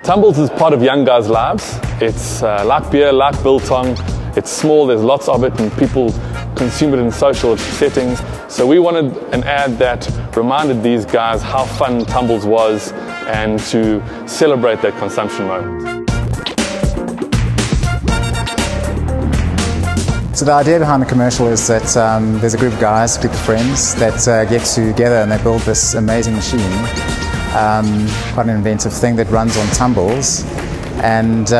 Tumbles is part of young guys' lives. It's like beer, like biltong. It's small, there's lots of it, and people consume it in social settings. So we wanted an ad that reminded these guys how fun Tumbles was and to celebrate that consumption moment. So the idea behind the commercial is that there's a group of guys, a group of friends that get together and they build this amazing machine. Quite an inventive thing that runs on tumbles. And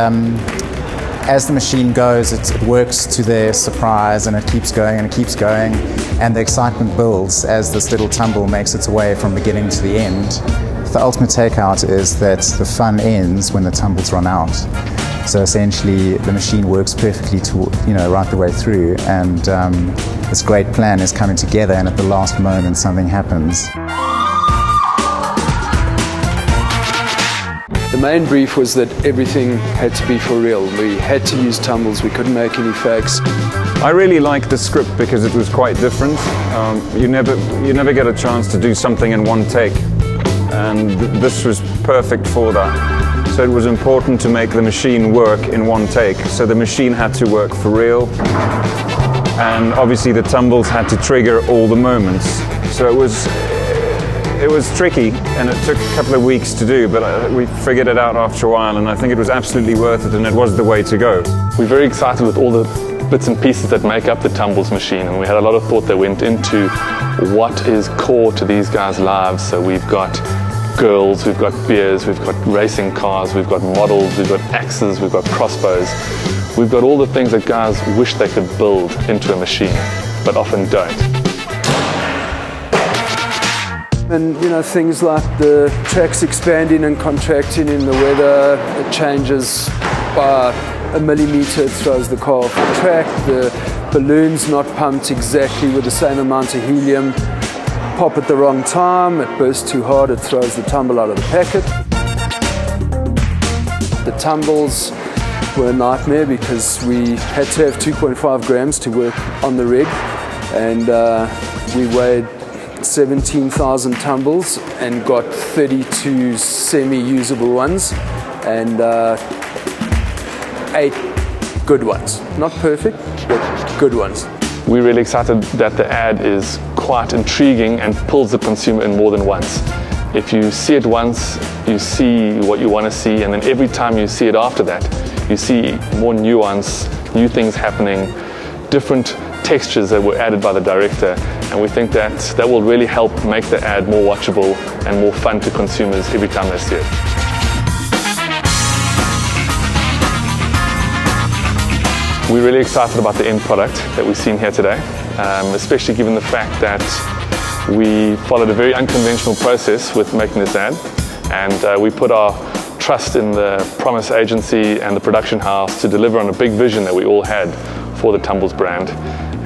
as the machine goes, it works to their surprise, and it keeps going and it keeps going. And the excitement builds as this little tumble makes its way from beginning to the end. The ultimate takeout is that the fun ends when the tumbles run out. So essentially, the machine works perfectly right the way through, and this great plan is coming together, and at the last moment something happens. The main brief was that everything had to be for real. We had to use tumbles, we couldn't make any fakes. I really liked the script because it was quite different. You never get a chance to do something in one take, and this was perfect for that. So it was important to make the machine work in one take. So the machine had to work for real, and obviously the tumbles had to trigger all the moments. So it was tricky, and it took a couple of weeks to do, but we figured it out after a while, and I think it was absolutely worth it, and it was the way to go. We're very excited with all the bits and pieces that make up the Tumbles machine, and we had a lot of thought that went into what is core to these guys' lives. So we've got girls, we've got beers, we've got racing cars, we've got models, we've got axes, we've got crossbows. We've got all the things that guys wish they could build into a machine, but often don't. And things like the tracks expanding and contracting in the weather, it changes by a millimeter, it throws the car off the track, the balloon's not pumped exactly with the same amount of helium, pop at the wrong time, it bursts too hard, it throws the tumble out of the packet. The tumbles were a nightmare because we had to have 2.5 grams to work on the rig, and we weighed 17,000 tumbles and got 32 semi-usable ones and 8 good ones. Not perfect, but good ones. We're really excited that the ad is quite intriguing and pulls the consumer in more than once. If you see it once, you see what you want to see, and then every time you see it after that, you see more nuance, new things happening, different textures that were added by the director, and we think that will really help make the ad more watchable and more fun to consumers every time they see it. We're really excited about the end product that we've seen here today, especially given the fact that we followed a very unconventional process with making this ad, and we put our trust in the Promise agency and the production house to deliver on a big vision that we all had for the Tumbles brand.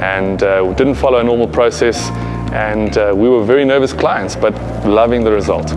And we didn't follow a normal process, and we were very nervous clients, but loving the result.